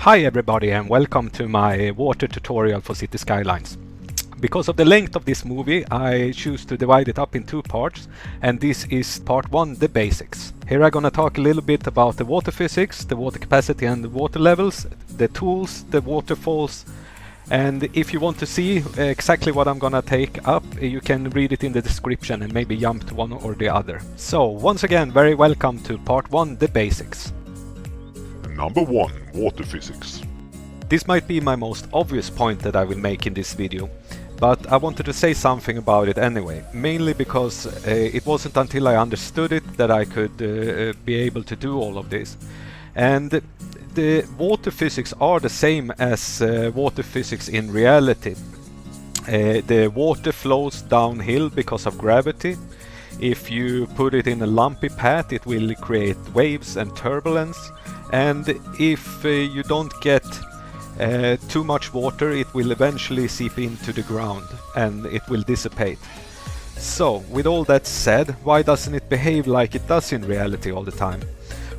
Hi everybody and welcome to my water tutorial for Cities Skylines. Because of the length of this movie, I choose to divide it up in two parts, and this is part one, the basics. Here I'm gonna talk a little bit about the water physics, the water capacity and the water levels, the tools, the waterfalls, and if you want to see exactly what I'm gonna take up, you can read it in the description and maybe jump to one or the other. So once again, very welcome to part one, the basics. Number 1. Water physics. This might be my most obvious point that I will make in this video, but I wanted to say something about it anyway, mainly because it wasn't until I understood it that I could be able to do all of this. And the water physics are the same as water physics in reality. The water flows downhill because of gravity. If you put it in a lumpy path, it will create waves and turbulence. And if you don't get too much water, it will eventually seep into the ground and it will dissipate. So, with all that said, why doesn't it behave like it does in reality all the time?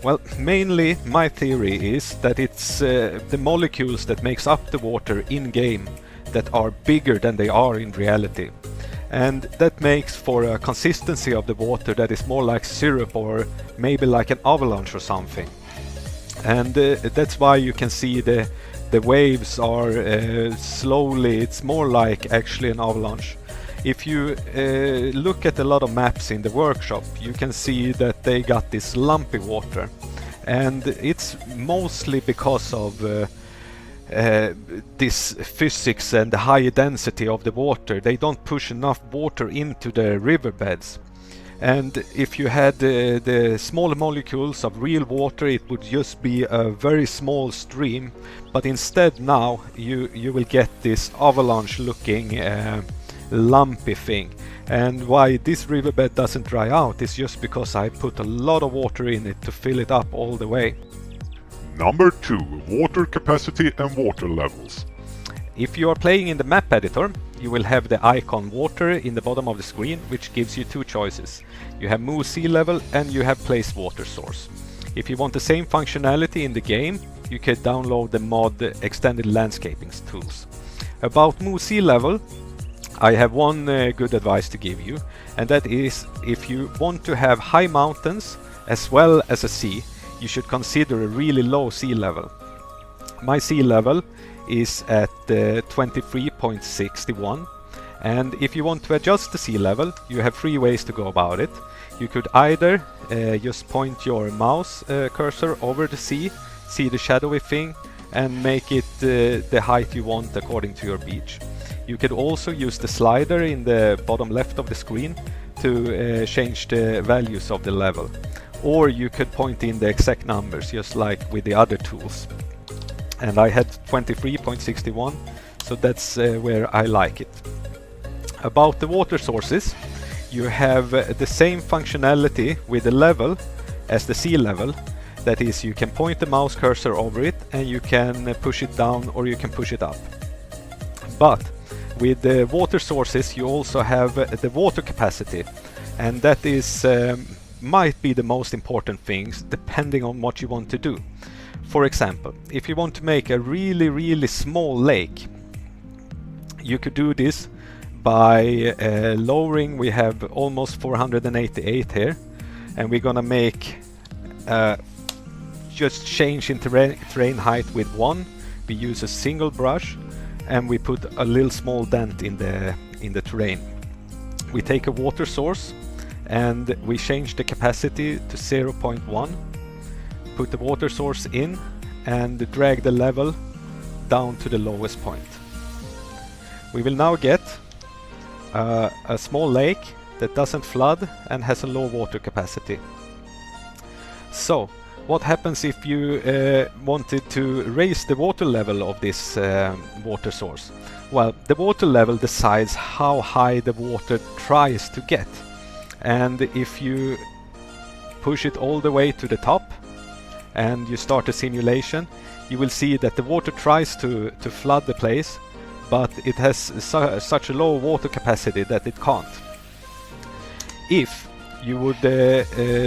Well, mainly my theory is that it's the molecules that makes up the water in-game that are bigger than they are in reality. And that makes for a consistency of the water that is more like syrup or maybe like an avalanche or something. And that's why you can see the waves are slowly, it's more like actually an avalanche. If you look at a lot of maps in the workshop, you can see that they got this lumpy water. And it's mostly because of this physics and the high density of the water. They don't push enough water into the riverbeds. And if you had the small molecules of real water, it would just be a very small stream. But instead now you will get this avalanche looking lumpy thing. And why this riverbed doesn't dry out is just because I put a lot of water in it to fill it up all the way. Number 2. Water capacity and water levels. If you are playing in the map editor, you will have the icon water in the bottom of the screen, which gives you two choices. You have move sea level and you have place water source. If you want the same functionality in the game, you can download the mod extended landscaping tools. About move sea level, I have one good advice to give you, and that is if you want to have high mountains as well as a sea, you should consider a really low sea level. My sea level is at 23.61, and if you want to adjust the sea level, you have three ways to go about it. You could either just point your mouse cursor over the sea, see the shadowy thing, and make it the height you want according to your beach. You could also use the slider in the bottom left of the screen to change the values of the level. Or you could point in the exact numbers, just like with the other tools. And I had 23.61, so that's where I like it. About the water sources, you have the same functionality with the level as the sea level. That is, you can point the mouse cursor over it and you can push it down or you can push it up. But with the water sources you also have the water capacity, and that is might be the most important things depending on what you want to do. For example, if you want to make a really small lake, you could do this by lowering. We have almost 488 here, and we're gonna make just change in terrain height with 1. We use a single brush and we put a little small dent in the terrain. We take a water source and we change the capacity to 0.1. Put the water source in and drag the level down to the lowest point. We will now get a small lake that doesn't flood and has a low water capacity. So what happens if you wanted to raise the water level of this water source? Well, the water level decides how high the water tries to get. And if you push it all the way to the top and you start a simulation, you will see that the water tries to flood the place, but it has such a low water capacity that it can't. If you would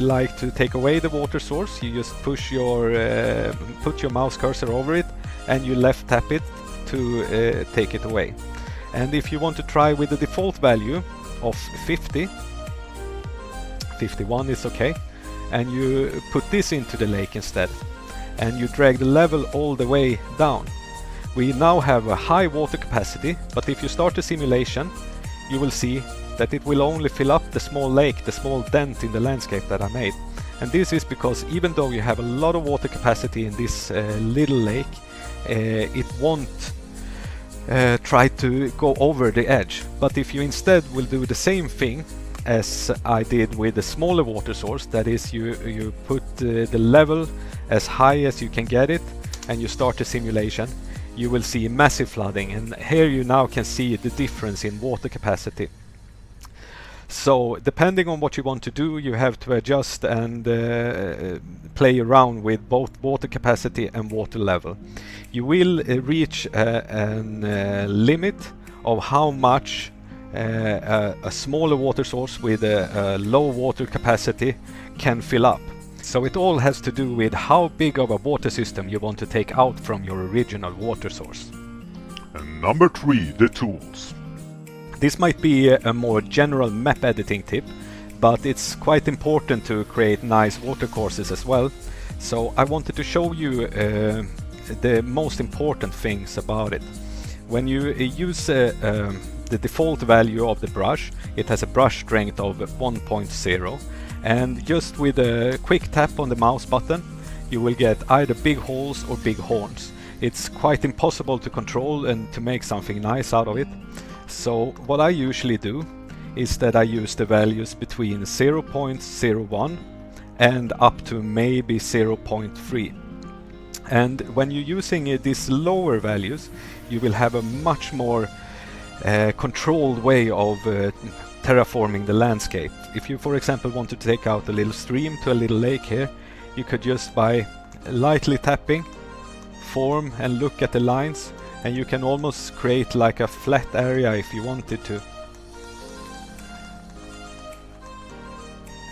like to take away the water source, you just push your put your mouse cursor over it and you left tap it to take it away. And if you want to try with the default value of 50, 51 is okay, and you put this into the lake instead, and you drag the level all the way down, we now have a high water capacity, but if you start the simulation, you will see that it will only fill up the small lake, the small dent in the landscape that I made. And this is because even though you have a lot of water capacity in this little lake, it won't try to go over the edge. But if you instead will do the same thing as I did with the smaller water source, that is, you put the level as high as you can get it, and you start the simulation, you will see massive flooding. And here you now can see the difference in water capacity. So depending on what you want to do, you have to adjust and play around with both water capacity and water level. You will reach a limit of how much a smaller water source with a low water capacity can fill up. So it all has to do with how big of a water system you want to take out from your original water source. And number 3, the tools. This might be a more general map editing tip, but it's quite important to create nice watercourses as well. So I wanted to show you the most important things about it. When you use the default value of the brush, it has a brush strength of 1.0, and just with a quick tap on the mouse button, you will get either big holes or big horns. It's quite impossible to control and to make something nice out of it. So what I usually do is that I use the values between 0.01 and up to maybe 0.3. And when you're using these lower values, you will have a much more controlled way of terraforming the landscape. If you, for example, want to take out a little stream to a little lake here, you could just by lightly tapping, form and look at the lines, and you can almost create like a flat area if you wanted to.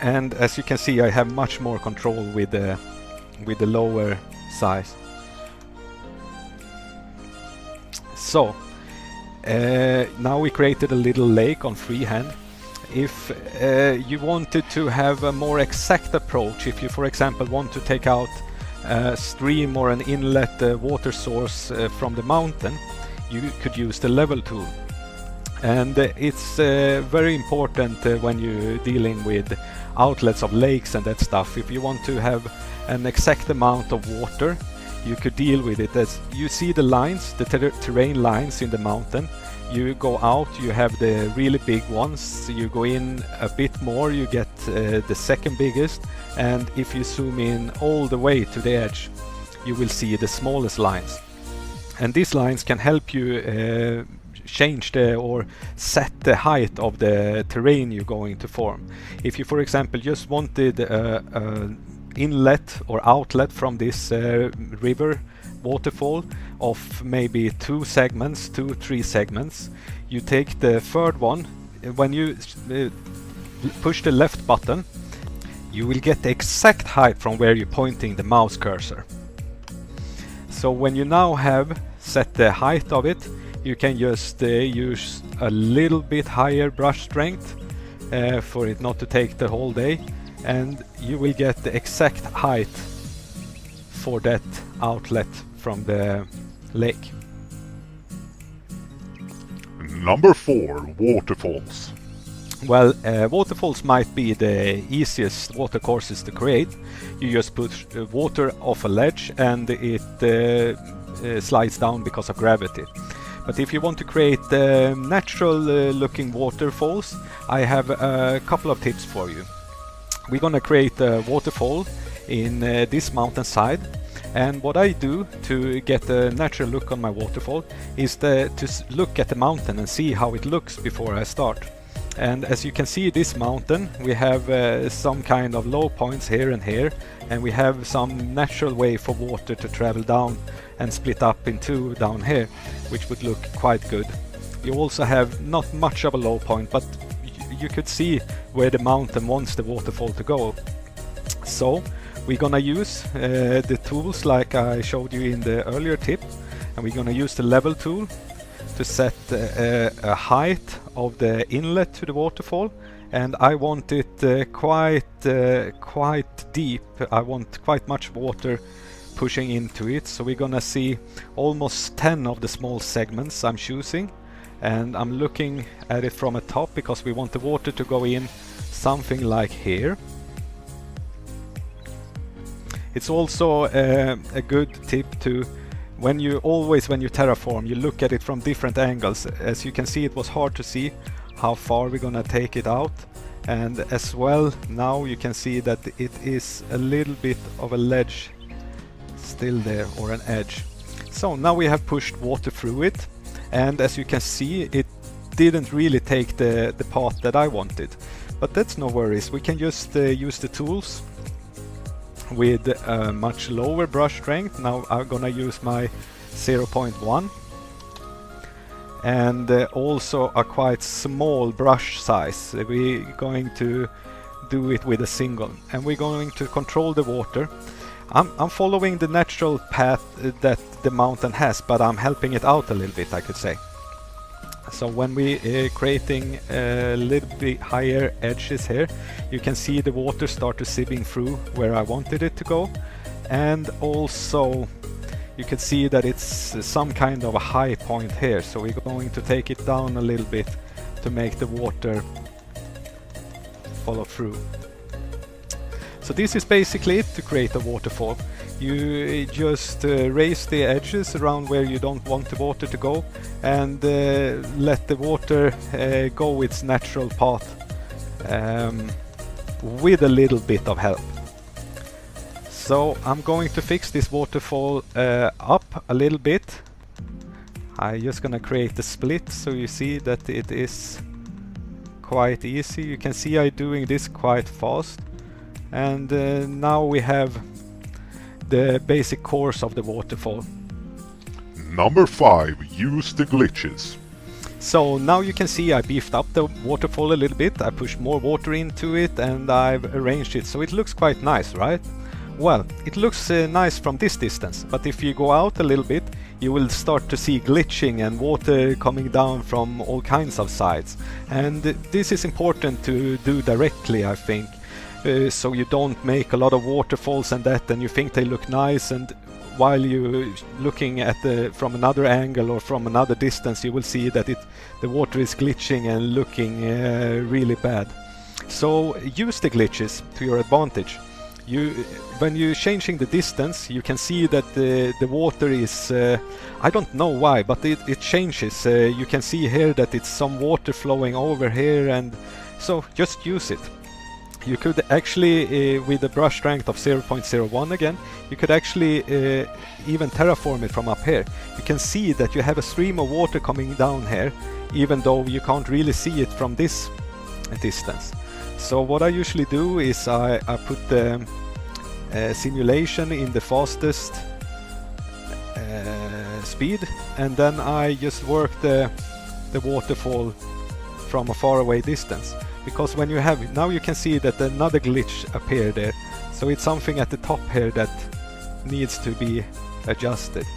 And as you can see, I have much more control with the lower size. So now we created a little lake on freehand. If you wanted to have a more exact approach, if you for example want to take out a stream or an inlet water source from the mountain, you could use the level tool. And it's very important when you're dealing with outlets of lakes and that stuff. If you want to have an exact amount of water, you could deal with it as you see the lines, the terrain lines in the mountain. You go out, you have the really big ones, you go in a bit more, you get the second biggest, and if you zoom in all the way to the edge, you will see the smallest lines. And these lines can help you change or set the height of the terrain you're going to form. If you, for example, just wanted an inlet or outlet from this river waterfall of maybe 3 segments, you take the third one. When you push the left button, you will get the exact height from where you're pointing the mouse cursor. So when you now have set the height of it, you can just use a little bit higher brush strength for it not to take the whole day, and you will get the exact height for that outlet from the lake. Number 4, waterfalls. Well, waterfalls might be the easiest water courses to create. You just put water off a ledge and it slides down because of gravity. But if you want to create natural looking waterfalls, I have a couple of tips for you. We're gonna create a waterfall in this mountainside, and what I do to get a natural look on my waterfall is to look at the mountain and see how it looks before I start. And as you can see, this mountain, we have some kind of low points here and here, and we have some natural way for water to travel down and split up in 2 down here, which would look quite good. You also have not much of a low point, but you could see where the mountain wants the waterfall to go. So we're gonna use the tools like I showed you in the earlier tip. and we're going to use the level tool to set a height of the inlet to the waterfall, and I want it quite deep. I want quite much water pushing into it, so we're gonna see almost 10 of the small segments I'm choosing, and I'm looking at it from a top because we want the water to go in something like here. It's also a good tip to, when you terraform, you look at it from different angles. As you can see, it was hard to see how far we're gonna take it out, and as well now you can see that it is a little bit of a ledge still there, or an edge. So now we have pushed water through it, and as you can see, it didn't really take the path that I wanted, but that's no worries. We can just use the tools with a much lower brush strength. Now I'm gonna use my 0.1 and also a quite small brush size. We're going to do it with a single, and we're going to control the water. I'm following the natural path that the mountain has, but I'm helping it out a little bit, I could say. So when we creating a little bit higher edges here, you can see the water start to sieving through where I wanted it to go, and also you can see that it's some kind of a high point here, so we're going to take it down a little bit to make the water follow through. So this is basically it to create a waterfall. You just raise the edges around where you don't want the water to go, and let the water go its natural path with a little bit of help. So I'm going to fix this waterfall up a little bit. I'm just gonna create a split so you see that it is quite easy. You can see I'm doing this quite fast, and now we have the basic course of the waterfall. Number 5. Use the glitches. So now you can see I beefed up the waterfall a little bit. I pushed more water into it, and I've arranged it so it looks quite nice, right? Well, it looks nice from this distance, but if you go out a little bit, you will start to see glitching and water coming down from all kinds of sides. And this is important to do directly, I think. So you don't make a lot of waterfalls and that, and you think they look nice, and while you're looking at from another angle or from another distance, you will see that the water is glitching and looking really bad. So use the glitches to your advantage. When you're changing the distance, you can see that the water is, I don't know why, but it changes. You can see here that it's some water flowing over here, and so just use it. You could actually, with a brush strength of 0.01 again, you could actually even terraform it from up here. You can see that you have a stream of water coming down here, even though you can't really see it from this distance. So what I usually do is I put the simulation in the fastest speed, and then I just work the waterfall from a far away distance. Because when you have, now you can see that another glitch appeared there. So it's something at the top here that needs to be adjusted.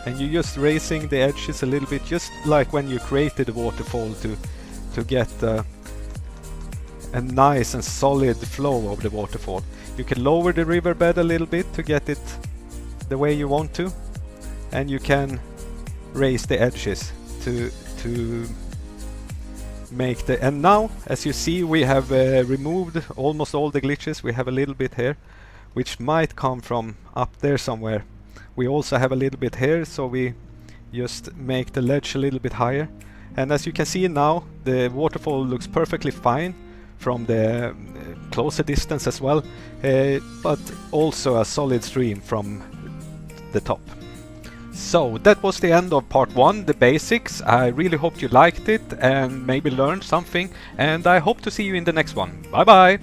And you're just raising the edges a little bit, just like when you created the waterfall, to get a nice and solid flow of the waterfall. You can lower the riverbed a little bit to get it the way you want to, and you can raise the edges to make the, and now as you see we have removed almost all the glitches. We have a little bit here which might come from up there somewhere. We also have a little bit here, so we just make the ledge a little bit higher, and as you can see now the waterfall looks perfectly fine from the closer distance as well, but also a solid stream from the top. So that was the end of part 1, the basics. I really hope you liked it and maybe learned something, and I hope to see you in the next one. Bye bye!